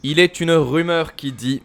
Il est une rumeur qui dit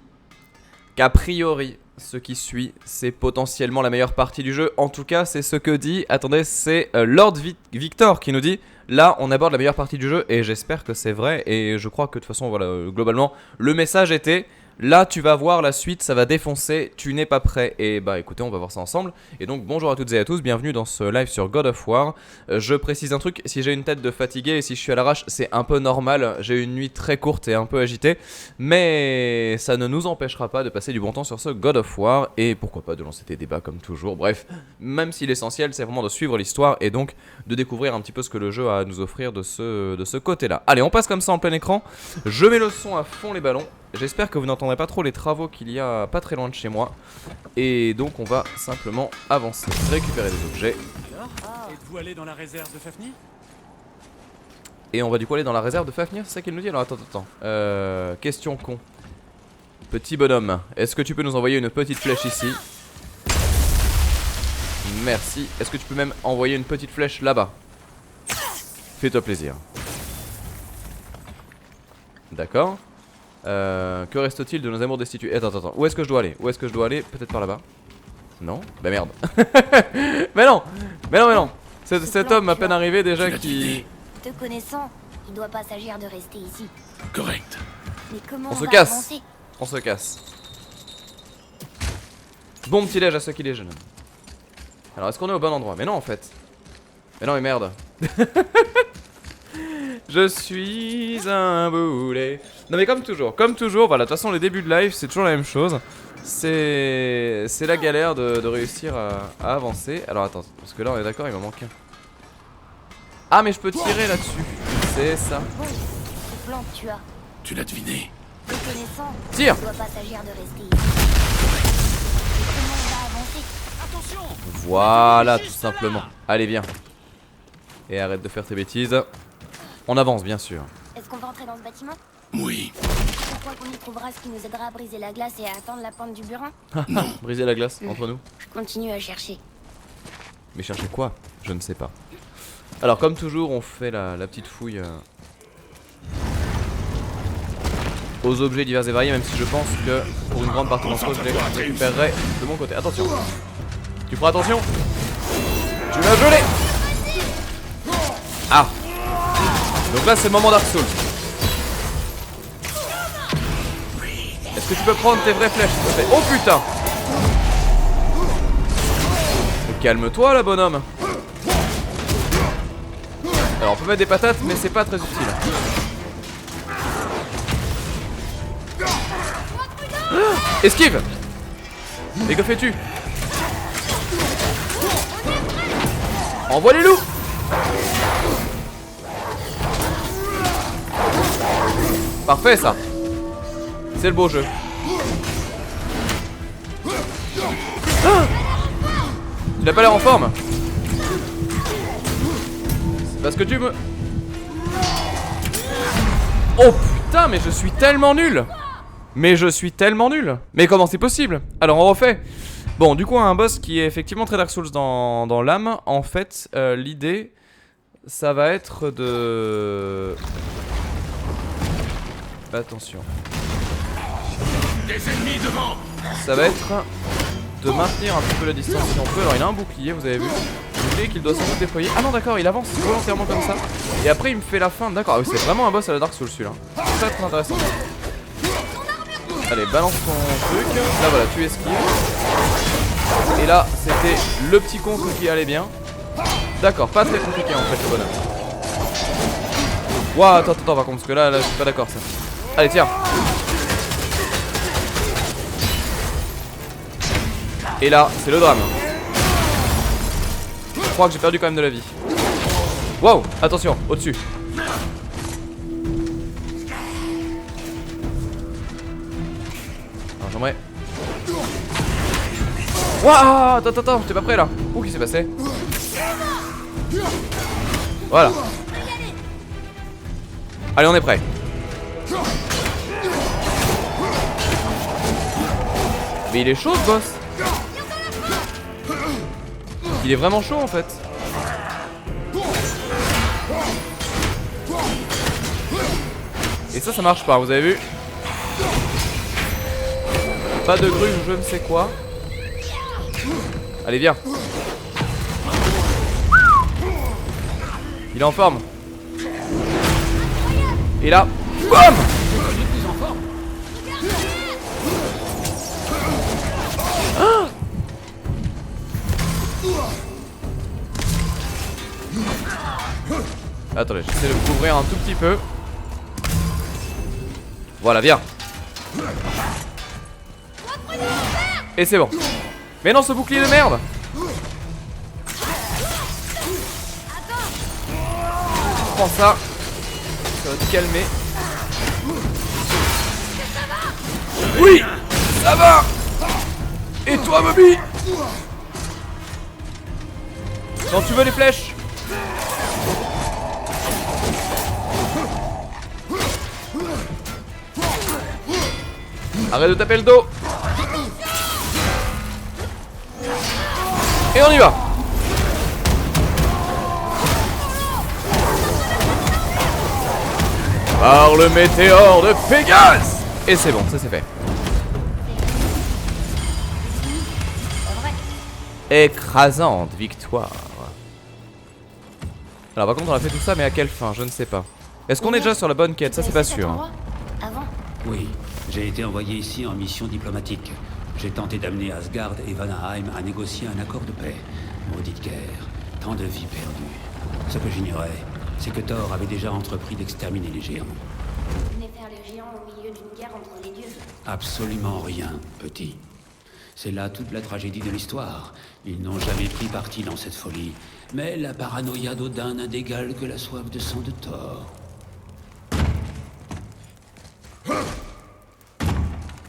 qu'a priori, ce qui suit, c'est potentiellement la meilleure partie du jeu. En tout cas, c'est ce que dit, attendez, c'est Lord Victor qui nous dit là, on aborde la meilleure partie du jeu et j'espère que c'est vrai. Et je crois que de toute façon, voilà, globalement, le message était là, tu vas voir la suite, ça va défoncer, tu n'es pas prêt. Et bah écoutez, on va voir ça ensemble. Et donc, bonjour à toutes et à tous, bienvenue dans ce live sur God of War. Je précise un truc, si j'ai une tête de fatigué et si je suis à l'arrache, c'est un peu normal. J'ai une nuit très courte et un peu agitée. Mais ça ne nous empêchera pas de passer du bon temps sur ce God of War. Et pourquoi pas de lancer des débats comme toujours. Bref, même si l'essentiel, c'est vraiment de suivre l'histoire et donc de découvrir un petit peu ce que le jeu a à nous offrir de ce côté-là. Allez, on passe comme ça en plein écran. Je mets le son à fond les ballons. J'espère que vous n'entendrez pas trop les travaux qu'il y a pas très loin de chez moi. Et donc on va simplement avancer, récupérer des objets. Êtes-vous allé dans la réserve de Fafnir? Et on va du coup aller dans la réserve de Fafnir, c'est ça qu'il nous dit? Alors attends. Question con. Petit bonhomme, est-ce que tu peux nous envoyer une petite flèche ici? Merci. Est-ce que tu peux même envoyer une petite flèche là-bas? Fais-toi plaisir. D'accord. Que reste-t-il de nos amours destitués? Attends. Où est-ce que je dois aller? Peut-être par là-bas. Non? Bah merde. Mais non. Cet homme à peine arrivé déjà qui... Te connaissant, il doit pas s'agir de rester ici. Correct. Mais comment On se va casse. avancer? On se casse. Bon petit déj à ceux qui déjeunent. Alors est-ce qu'on est au bon endroit? Mais non en fait. Mais non mais merde. Je suis un boulet. Non mais comme toujours, voilà, de toute façon les débuts de live c'est toujours la même chose. C'est la galère de réussir à avancer. Alors attends, parce que là on est d'accord, il m'en manque un. Ah mais je peux tirer là-dessus. C'est ça. Oui, ce plan que tu as. Tu l'as deviné. Te connaissant, Tire. il doit pas s'agir de rester ici. Mais comment on va avancer? Attention. Voilà tout simplement. Allez viens. Et arrête de faire tes bêtises. On avance bien sûr. Est-ce qu'on va entrer dans ce bâtiment? Oui. Je crois qu'on y trouvera ce qui nous aidera à briser la glace et à atteindre la pente du burin. Briser la glace entre nous. Je continue à chercher. Mais chercher quoi? Je ne sais pas. Alors comme toujours on fait la petite fouille aux objets divers et variés, même si je pense que pour une grande partie d'entre eux je les récupérerai de mon côté. Attention. Tu feras attention. Tu vas geler. Ah. Donc là c'est le moment Dark Souls. Est-ce que tu peux prendre tes vraies flèches s'il te plaît? Oh putain. Calme-toi là bonhomme. Alors on peut mettre des patates mais c'est pas très utile. Esquive. Et que fais-tu? Envoie les loups. Parfait ça. C'est le beau jeu. Il a pas l'air en forme. C'est parce que tu me... Oh putain mais je suis tellement nul. Mais comment c'est possible? Alors on refait. Bon du coup un boss qui est effectivement très Dark Souls dans l'âme. En fait l'idée ça va être de... Attention. Des ennemis devant. Ça va être de maintenir un petit peu la distance si on peut. Alors il a un bouclier, vous avez vu. Le bouclier qu'il doit sans doute déployer. Ah non d'accord, il avance volontairement comme ça. Et après il me fait la fin. D'accord, ah oui, c'est vraiment un boss à la Dark Souls celui-là. Très très intéressant. Allez, balance ton truc. Là voilà, tu esquives. Et là, c'était le petit con qui allait bien. D'accord, pas très compliqué en fait le bonhomme. Waouh, attends par contre, parce que là je suis pas d'accord ça. Allez tiens. Et là, c'est le drame. Je crois que j'ai perdu quand même de la vie. Wow, attention, au-dessus. Alors j'aimerais... Waouh, attends, t'es pas prêt là. Qu'est-ce qui s'est passé? Voilà. Allez, on est prêt. Mais il est chaud ce boss. Il est vraiment chaud en fait. Et ça marche pas, vous avez vu? Pas de grue ou je ne sais quoi. Allez, viens. Il est en forme. Et là, BAM! Ah! Attendez, j'essaie de me couvrir un tout petit peu. Voilà, viens. Et c'est bon. Mais non, ce bouclier de merde. Prends ça. Ça va te calmer. Oui, ça va. Et toi, Bobby? Non, tu veux les flèches? Arrête de taper le dos. Et on y va. Par le météore de Pégase. Et c'est bon, ça c'est fait. Écrasante victoire. Alors par contre on a fait tout ça mais à quelle fin? Je ne sais pas. Est-ce qu'on est déjà sur la bonne quête? Ça c'est pas sûr. Avant. Oui, j'ai été envoyé ici en mission diplomatique. J'ai tenté d'amener Asgard et Vanaheim à négocier un accord de paix. Maudite guerre, tant de vies perdues. Ce que j'ignorais, c'est que Thor avait déjà entrepris d'exterminer les géants. Vous venez faire les géants au milieu d'une guerre entre les dieux. Absolument rien, petit. C'est là toute la tragédie de l'histoire. Ils n'ont jamais pris parti dans cette folie. Mais la paranoïa d'Odin n'a d'égal que la soif de sang de Thor.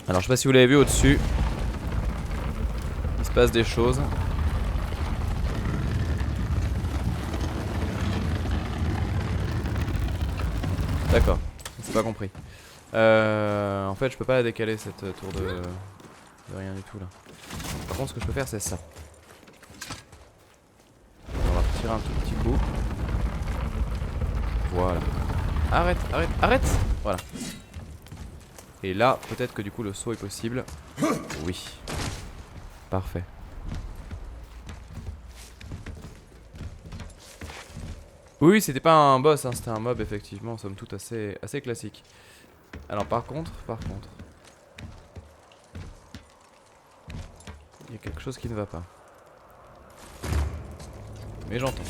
Alors je sais pas si vous l'avez vu au-dessus. Il se passe des choses. D'accord, c'est pas compris. En fait je peux pas la décaler cette tour de rien du tout là. Par contre ce que je peux faire c'est ça. On va tirer un tout petit coup. Voilà. Arrête, arrête, arrête. Voilà. Et là, peut-être que du coup le saut est possible. Oui. Parfait. Oui, c'était pas un boss, hein, c'était un mob effectivement, somme toute assez classique. Alors par contre, il y a quelque chose qui ne va pas. Mais j'entends.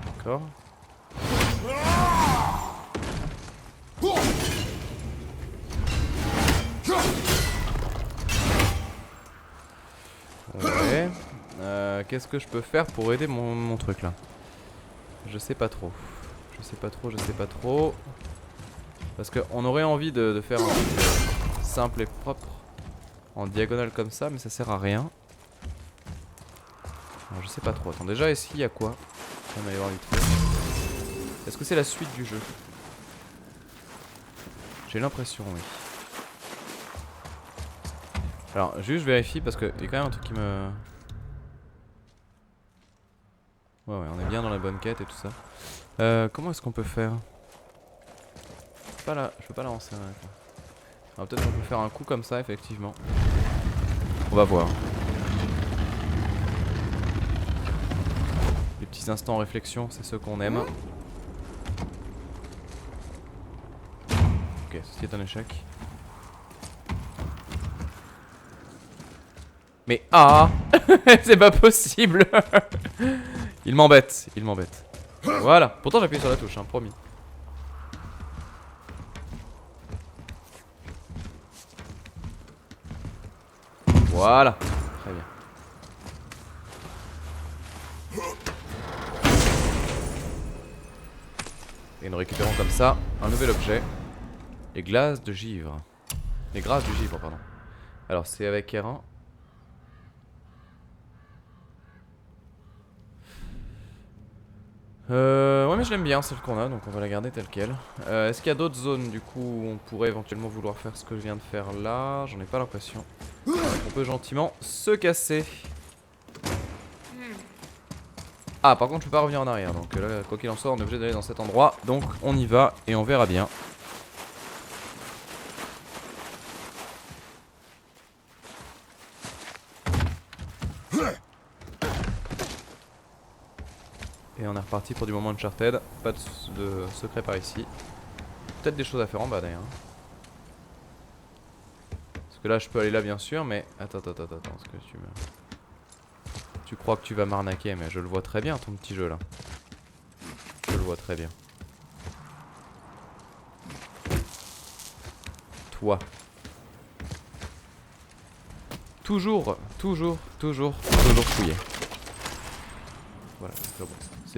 D'accord. Ouais. Qu'est-ce que je peux faire pour aider mon truc là? Je sais pas trop. Je sais pas trop. Parce qu'on aurait envie de faire un truc simple et propre en diagonale comme ça, mais ça sert à rien. Alors, je sais pas trop. Attends, déjà ici il y a quoi? On va y voir vite fait. Est-ce que c'est la suite du jeu? J'ai l'impression, oui. Alors, juste je vérifie parce qu'il y a quand même un truc qui me... Ouais, on est bien dans la bonne quête et tout ça. Comment est-ce qu'on peut faire? Je peux pas l'avancer. Alors peut-être qu'on peut faire un coup comme ça, effectivement. On va voir. Les petits instants en réflexion, c'est ceux qu'on aime. Ok, ceci est un échec. Mais ah c'est pas possible. Il m'embête, il m'embête. Voilà, pourtant j'ai appuyé sur la touche, hein, promis. Voilà, très bien. Et nous récupérons comme ça un nouvel objet. Les glaces de givre. Les grâces du givre, pardon. Alors c'est avec R1. Ouais mais je l'aime bien celle qu'on a, donc on va la garder telle quelle. Est-ce qu'il y a d'autres zones du coup où on pourrait éventuellement vouloir faire ce que je viens de faire là? J'en ai pas l'impression. On peut gentiment se casser. Ah, par contre, je peux pas revenir en arrière. Donc là, quoi qu'il en soit, on est obligé d'aller dans cet endroit. Donc on y va et on verra bien. Et on est reparti pour du moment Uncharted. Pas de secret par ici. Peut-être des choses à faire en bas d'ailleurs. Parce que là je peux aller là bien sûr, mais attends, ce que tu crois que tu vas m'arnaquer, mais je le vois très bien ton petit jeu là. Je le vois très bien. Toi. Toujours fouillé. Voilà,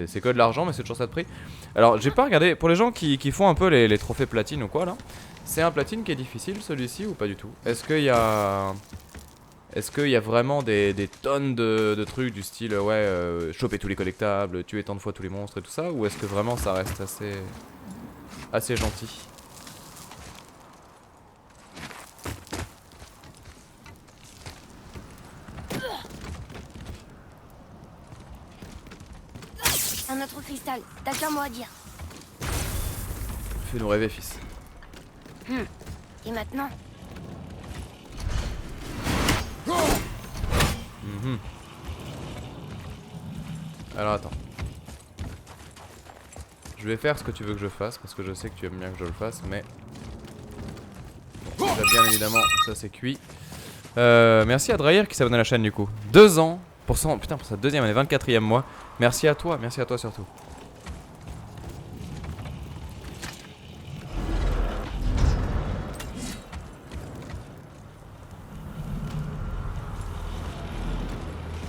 c'est que de l'argent, mais c'est toujours ça de prix. Alors, j'ai pas regardé. Pour les gens qui font un peu les trophées platine ou quoi là, c'est un platine qui est difficile celui-ci ou pas du tout? Est-ce qu'il y a vraiment des tonnes de trucs du style choper tous les collectables, tuer tant de fois tous les monstres et tout ça, ou est-ce que vraiment ça reste assez gentil? Un autre cristal, t'as qu'un mot à dire. Fais-nous rêver, fils. Et maintenant? Alors attends. Je vais faire ce que tu veux que je fasse parce que je sais que tu aimes bien que je le fasse, mais bon, déjà, bien évidemment ça c'est cuit. Merci à Drayer qui s'abonne à la chaîne du coup. 2 ans pour sa deuxième année, 24e mois. Merci à toi surtout.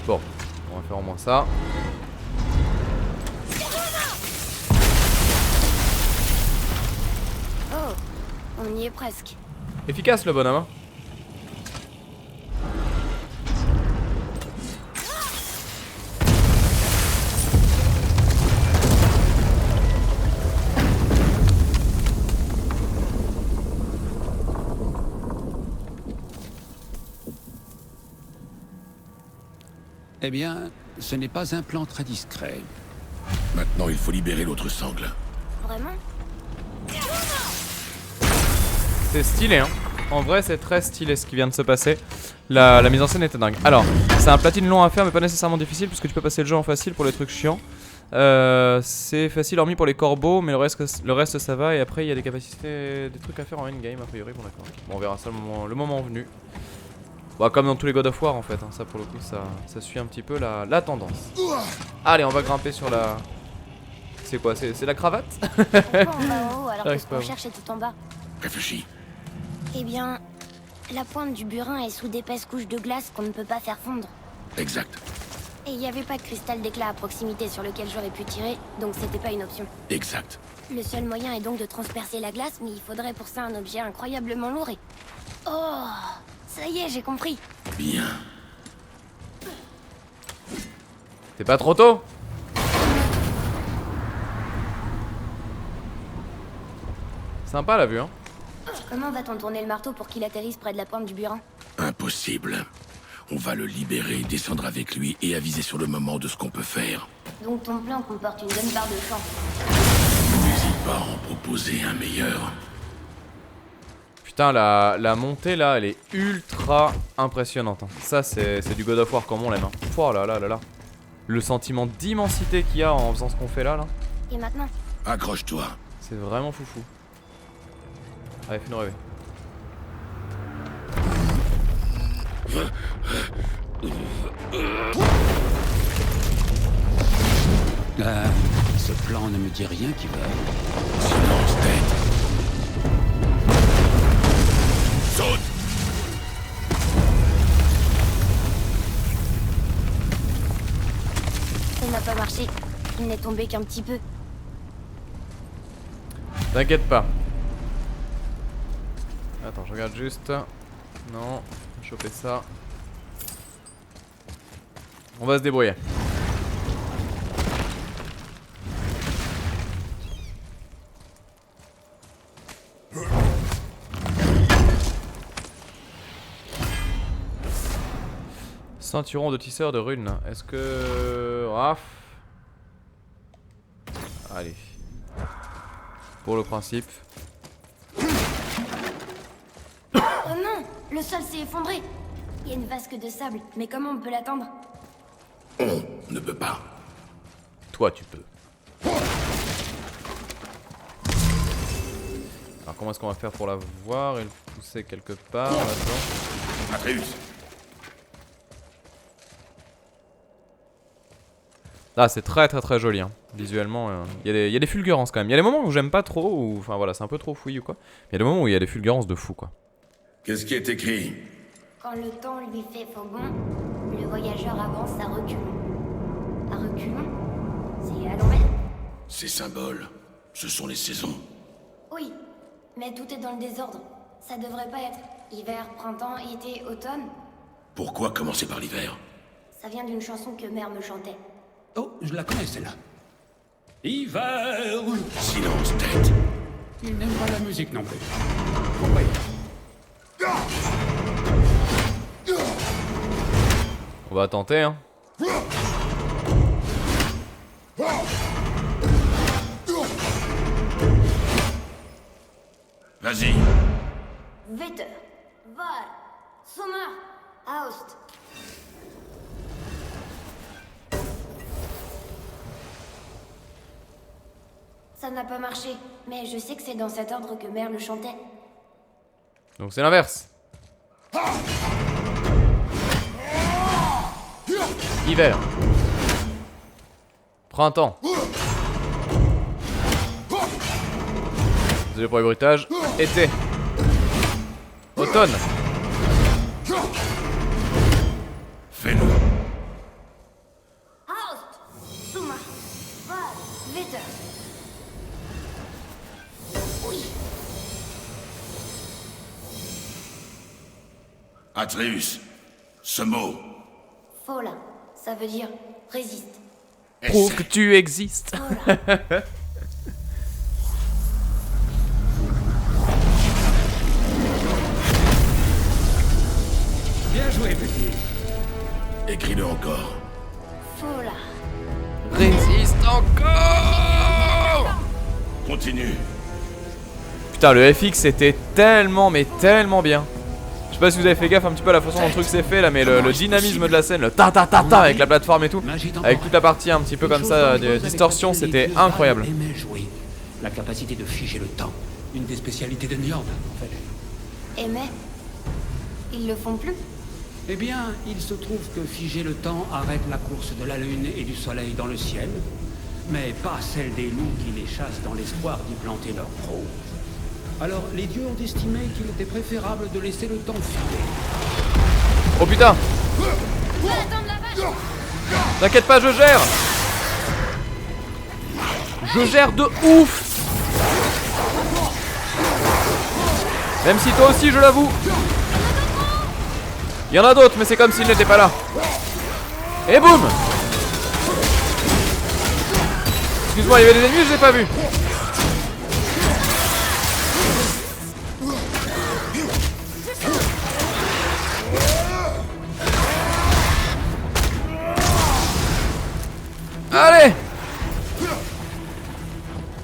Bon, on va faire au moins ça. Oh, on y est presque. Efficace le bonhomme hein. Eh bien, ce n'est pas un plan très discret. Maintenant, il faut libérer l'autre sangle. Vraiment? C'est stylé hein. En vrai c'est très stylé ce qui vient de se passer. La mise en scène était dingue. Alors c'est un platine long à faire mais pas nécessairement difficile puisque tu peux passer le jeu en facile pour les trucs chiants. C'est facile hormis pour les corbeaux mais le reste ça va. Et après il y a des capacités, des trucs à faire en in-game a priori. Bon d'accord. Bon, on verra ça le moment venu. Bon, comme dans tous les God of War en fait hein. Ça pour le coup ça suit un petit peu la tendance. Allez on va grimper sur la... C'est quoi? C'est la cravate? Pourquoi on va en haut alors que ce qu'on cherche est tout en bas? Réfléchis. Eh bien, la pointe du burin est sous d'épaisses couches de glace qu'on ne peut pas faire fondre. Exact. Et il n'y avait pas de cristal d'éclat à proximité sur lequel j'aurais pu tirer, donc c'était pas une option. Exact. Le seul moyen est donc de transpercer la glace, mais il faudrait pour ça un objet incroyablement lourd et... Oh, ça y est, j'ai compris. Bien. C'est pas trop tôt? Sympa la vue hein. Comment va-t-on tourner le marteau pour qu'il atterrisse près de la pointe du burin? Impossible. On va le libérer, descendre avec lui et aviser sur le moment de ce qu'on peut faire. Donc ton plan comporte une bonne part de chance. N'hésite pas à en proposer un meilleur. Putain la montée là elle est ultra impressionnante hein. Ça c'est du God of War comme on l'aime hein. Oh là là là là. Le sentiment d'immensité qu'il y a en faisant ce qu'on fait là. Et maintenant? Accroche-toi. C'est vraiment foufou. Allez fais-nous rêver. Ce plan ne me dit rien qui va. Silence, tête. Saute. Ça n'a pas marché. Il n'est tombé qu'un petit peu. T'inquiète pas. Attends, je regarde juste. Non, choper ça. On va se débrouiller. Ceinturon de tisseur de runes. Est-ce que... Ah, Allez. Pour le principe. Oh non, le sol s'est effondré. Il y a une vasque de sable, mais comment on peut l'atteindre? On ne peut pas. Toi, tu peux. Alors, comment est-ce qu'on va faire pour la voir et le pousser quelque part là-dedans? Atreus, Là, c'est très très très joli. Hein. Visuellement, il y a des fulgurances quand même. Il y a des moments où j'aime pas trop, ou enfin voilà, c'est un peu trop fouillis ou quoi. Il y a des moments où il y a des fulgurances de fou quoi. qu'est-ce qui est écrit? Quand le temps lui fait faux bond, le voyageur avance à reculons. À reculons? C'est à l'envers? Ces symboles, ce sont les saisons. Oui, mais tout est dans le désordre. Ça devrait pas être hiver, printemps, été, automne. Pourquoi commencer par l'hiver? Ça vient d'une chanson que mère me chantait. Oh, je la connais celle-là. Hiver. Silence, tête. Il n'aime pas la musique non plus. Pourquoi? On va tenter hein. Vas-y. Vetter, Val, Sommer, Aust. Ça n'a pas marché, mais je sais que c'est dans cet ordre que mère le chantait. Donc c'est l'inverse. Hiver. Printemps. Désolé pour les bruitages. Été. Automne. Fais-le. Aust, Sommer, Val, Vetter. Oui, Atreus, ce mot. Fola, ça veut dire résiste. Prouve Essaie. que tu existes. Fola. Bien joué, petit. Écris-le encore. Fola. Résiste encore. Continue. Putain, le FX c'était tellement mais tellement bien. Je sais pas si vous avez fait gaffe un petit peu à la façon dont le truc s'est fait là, mais le dynamisme de la scène, le ta ta ta ta avec la plateforme et tout, avec toute la partie un petit peu comme ça de distorsion, c'était incroyable. Aimait jouer. La capacité de figer le temps. Une des spécialités de Njord, en fait. Et mais, ils le font plus. Eh bien, il se trouve que figer le temps arrête la course de la lune et du soleil dans le ciel, mais pas celle des loups qui les chassent dans l'espoir d'y planter leur proie. Alors, les dieux ont estimé qu'il était préférable de laisser le temps filer. Oh putain, Va attendre la vache. t'inquiète pas, je gère. Je gère de ouf. Même si toi aussi, je l'avoue. Il y en a d'autres, mais c'est comme s'ils n'étaient pas là. Et boum. Excuse-moi, il y avait des ennemis, je les ai pas vus. Allez.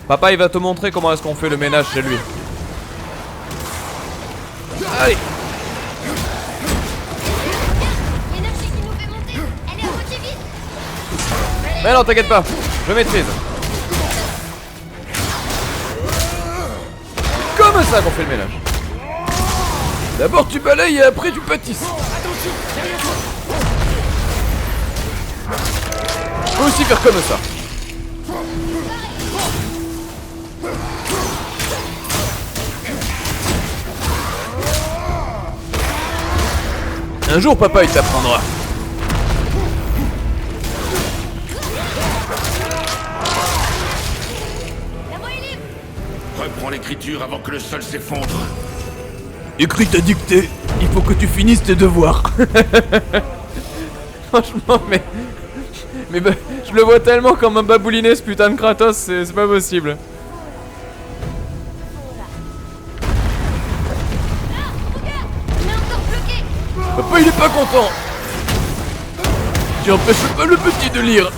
Papa, il va te montrer comment est-ce qu'on fait le ménage chez lui. Allez. L'énergie qui nous fait monter, elle est à moitié vide. Mais non, t'inquiète pas, je maîtrise. Comme ça qu'on fait le ménage. D'abord tu balayes et après tu pâtisses. Je peux aussi faire comme ça. Un jour papa il t'apprendra. La voie est libre. Reprends l'écriture avant que le sol s'effondre. Écris ta dictée, il faut que tu finisses tes devoirs. Franchement, mais bah, je le vois tellement comme un baboulinet ce putain de Kratos, c'est pas possible. Regarde, on est encore bloqué. Papa il est pas content. Tu empêches pas le petit de lire.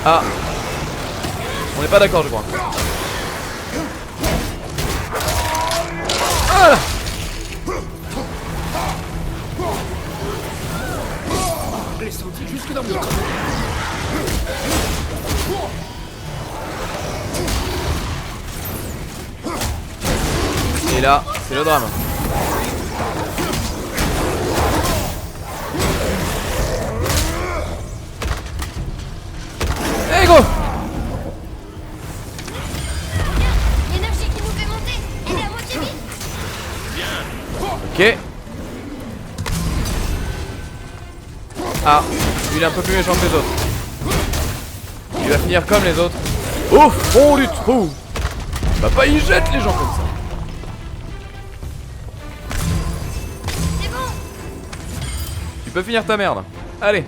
Ah. On n'est pas d'accord, je crois. Voilà. Je l'ai senti jusque dans mon corps. Et là, c'est le drame. Allez, go! L'énergie qui nous fait monter, elle est à moitié vide. Ok. Ah, lui il est un peu plus méchant que les autres. Il va finir comme les autres. Au fond du trou. Bah pas il jette les gens comme ça. C'est bon. Tu peux finir ta merde. Allez.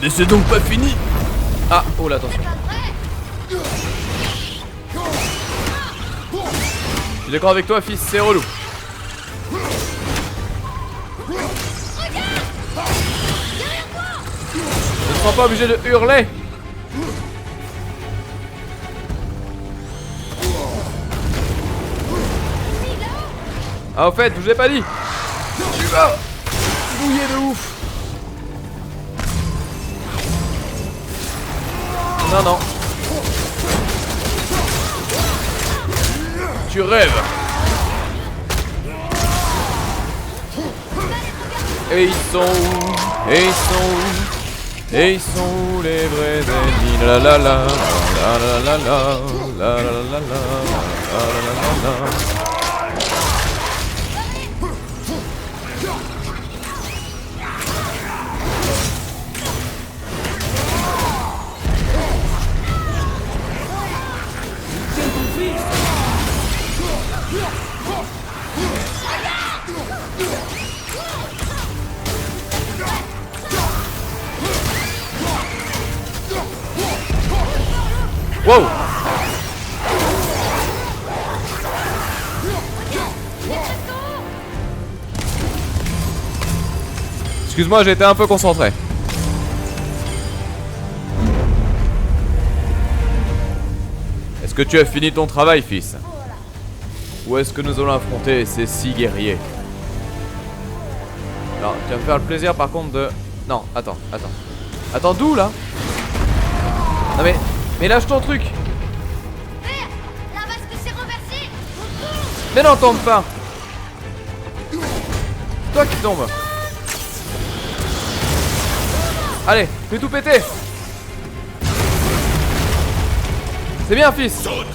Mais c'est donc pas fini. Ah, oh là, attention. Je suis d'accord avec toi, fils, c'est relou. Je ne sens pas obligé de hurler. Ah, au fait, je vous ai pas dit. Tu vas bouiller de ouf. Non, non. Tu rêves. Et ils sont où? Et ils sont où? Et ils sont où les vrais ennemis? La la la la la la la la la la la la. Wow! Excuse-moi, j'ai été un peu concentré. Est-ce que tu as fini ton travail, fils? Ou est-ce que nous allons affronter ces 6 guerriers? Alors, tu vas me faire le plaisir par contre de... Non, attends. Attends, d'où là? Non mais lâche ton truc. Père, la vasque s'est renversée. Mais non, tombe pas. C'est toi qui tombe. Allez, fais tout péter. C'est bien, fils. Saute!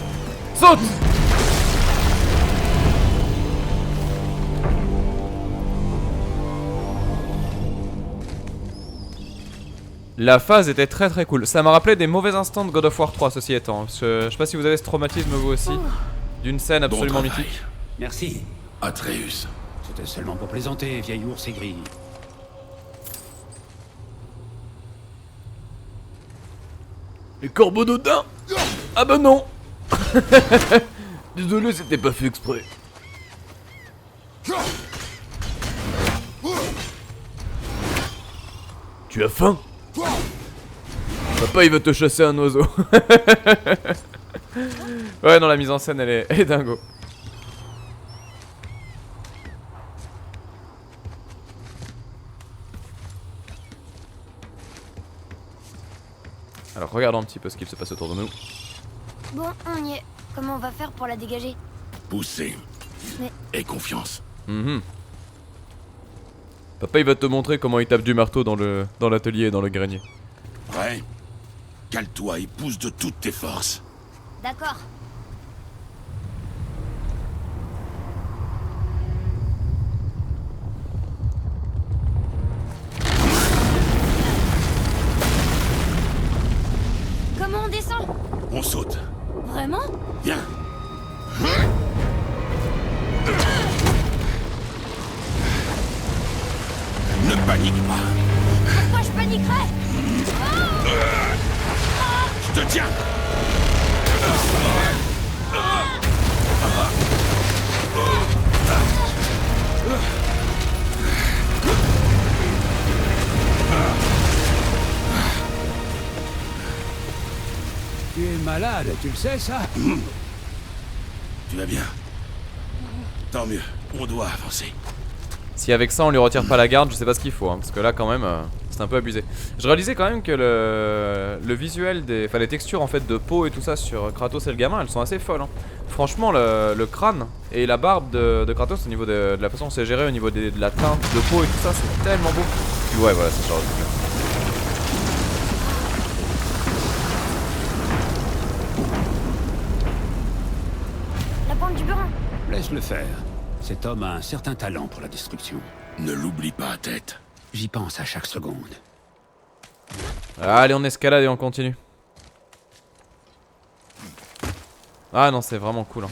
Saute. La phase était très très cool. Ça m'a rappelé des mauvais instants de God of War 3, ceci étant. Je sais pas si vous avez ce traumatisme vous aussi, d'une scène absolument Bon travail. mythique. Merci. Atreus. C'était seulement pour plaisanter, vieil ours aigri. Les corbeaux d'Odin. Ah bah non. Désolé, c'était pas fait exprès. Tu as faim? Papa il va te chasser un oiseau. Ouais non, la mise en scène elle est dingo. Alors regardons un petit peu ce qu'il se passe autour de nous. Bon, on y est. Comment on va faire pour la dégager? Poussez. Mais- Et confiance. Papa il va te montrer comment il tape du marteau dans l'atelier et dans le grenier. Prêt? Cale-toi et pousse de toutes tes forces. D'accord. Comment on descend? On saute. Vraiment? Viens. Ne panique pas. Pourquoi je paniquerais? Je te tiens. malade, tu le sais ça? Tu vas bien? Tant mieux, on doit avancer. Si avec ça on lui retire pas la garde, je sais pas ce qu'il faut, hein, parce que là quand même c'est un peu abusé. Je réalisais quand même que le visuel des, enfin les textures en fait de peau et tout ça sur Kratos et le gamin, elles sont assez folles. Hein. Franchement le crâne et la barbe de Kratos au niveau de la façon dont c'est géré, au niveau de la teinte de peau et tout ça, c'est tellement beau. Puis ouais voilà, c'est ce genre de truc là. La pente du burin. Laisse-le faire. Cet homme a un certain talent pour la destruction. Ne l'oublie pas, tête. J'y pense à chaque seconde. Allez on escalade et on continue. Ah non c'est vraiment cool hein.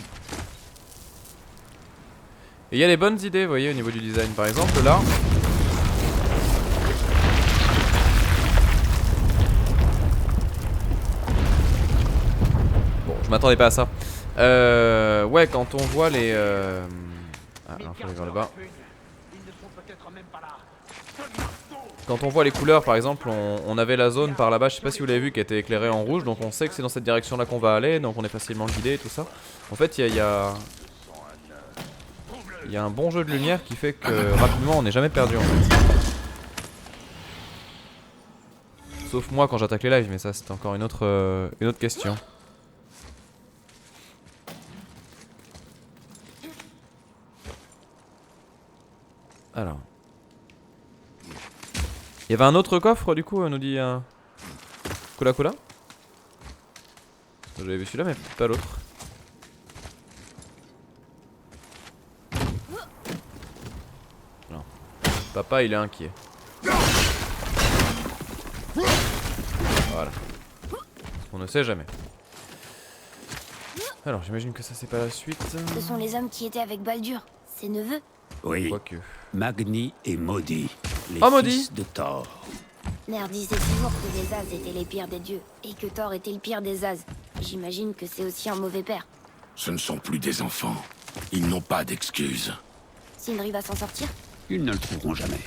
Et il y a des bonnes idées vous voyez au niveau du design. Par exemple là bon je m'attendais pas à ça. Ouais quand on voit les ah non faut aller vers le bas. Quand on voit les couleurs par exemple on avait la zone par là-bas, je sais pas si vous l'avez vu, qui était éclairée en rouge. Donc on sait que c'est dans cette direction là qu'on va aller. Donc on est facilement guidé et tout ça. En fait il y a un bon jeu de lumière qui fait que rapidement on n'est jamais perdu en fait. Sauf moi quand j'attaque les lives, mais ça c'est encore une autre question. Alors. Il y avait un autre coffre du coup, nous dit Cola Cola. J'avais vu celui-là mais pas l'autre. Non. Papa il est inquiet. Voilà. On ne sait jamais. Alors j'imagine que ça c'est pas la suite. Ce sont les hommes qui étaient avec Baldur, ses neveux. Oui. Quoique. Magni et Maudit, les Oh, Maudit. Ah, fils de Thor. Mère disait toujours que les As étaient les pires des dieux, et que Thor était le pire des As. J'imagine que c'est aussi un mauvais père. Ce ne sont plus des enfants. Ils n'ont pas d'excuses. Sindri va s'en sortir? Ils ne le trouveront jamais.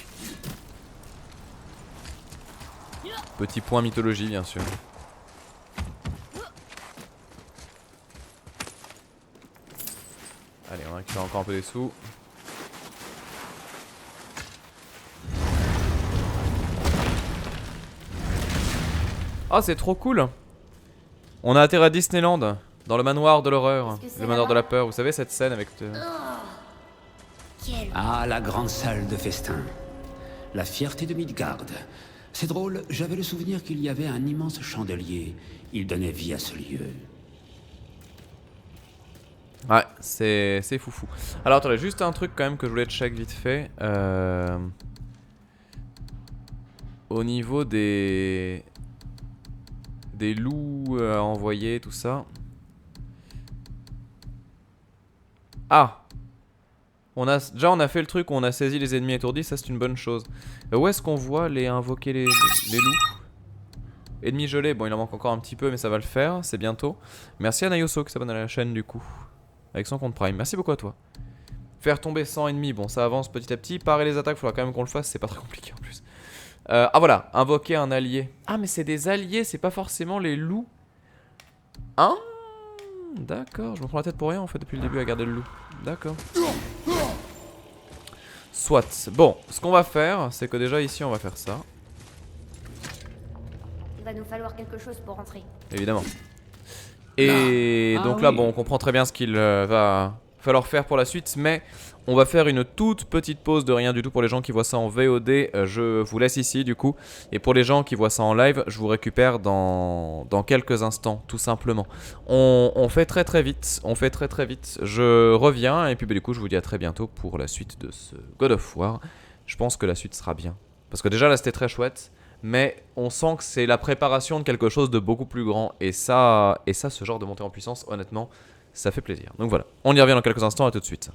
Petit point mythologie bien sûr. Allez on récupère encore un peu des sous. Ah c'est trop cool. On a atterri à Disneyland, dans le manoir de l'horreur, le manoir de la peur. Vous savez cette scène avec... Quel... Ah, la grande salle de festin. La fierté de Midgard. C'est drôle, j'avais le souvenir qu'il y avait un immense chandelier. Il donnait vie à ce lieu. Ouais, c'est foufou. Alors attendez, juste un truc quand même que je voulais check vite fait. Au niveau des loups à envoyer, tout ça. Ah, on a fait le truc où on a saisi les ennemis étourdis, ça c'est une bonne chose. Où est-ce qu'on voit les invoquer les loups? Ennemis gelés, bon il en manque encore un petit peu mais ça va le faire, c'est bientôt. Merci à Nayoso qui s'abonne à la chaîne du coup. Avec son compte Prime, merci beaucoup à toi. Faire tomber 100 ennemis, bon ça avance petit à petit. Parer les attaques, il faudra quand même qu'on le fasse, c'est pas très compliqué en plus. Ah voilà, invoquer un allié. Ah mais c'est des alliés, c'est pas forcément les loups. Hein? D'accord, je me prends la tête pour rien en fait depuis le début à garder le loup. D'accord. Soit. Bon, ce qu'on va faire, c'est que déjà ici on va faire ça. Il va nous falloir quelque chose pour rentrer. Évidemment. Et donc là, bon, on comprend très bien ce qu'il va falloir faire pour la suite, mais on va faire une toute petite pause de rien du tout pour les gens qui voient ça en VOD. Je vous laisse ici du coup. Et pour les gens qui voient ça en live, je vous récupère dans quelques instants, tout simplement. On fait très vite, Je reviens et puis bah, du coup, je vous dis à très bientôt pour la suite de ce God of War. Je pense que la suite sera bien. Parce que déjà là, c'était très chouette. Mais on sent que c'est la préparation de quelque chose de beaucoup plus grand. Et ça, ce genre de montée en puissance, honnêtement, ça fait plaisir. Donc voilà, on y revient dans quelques instants, à tout de suite.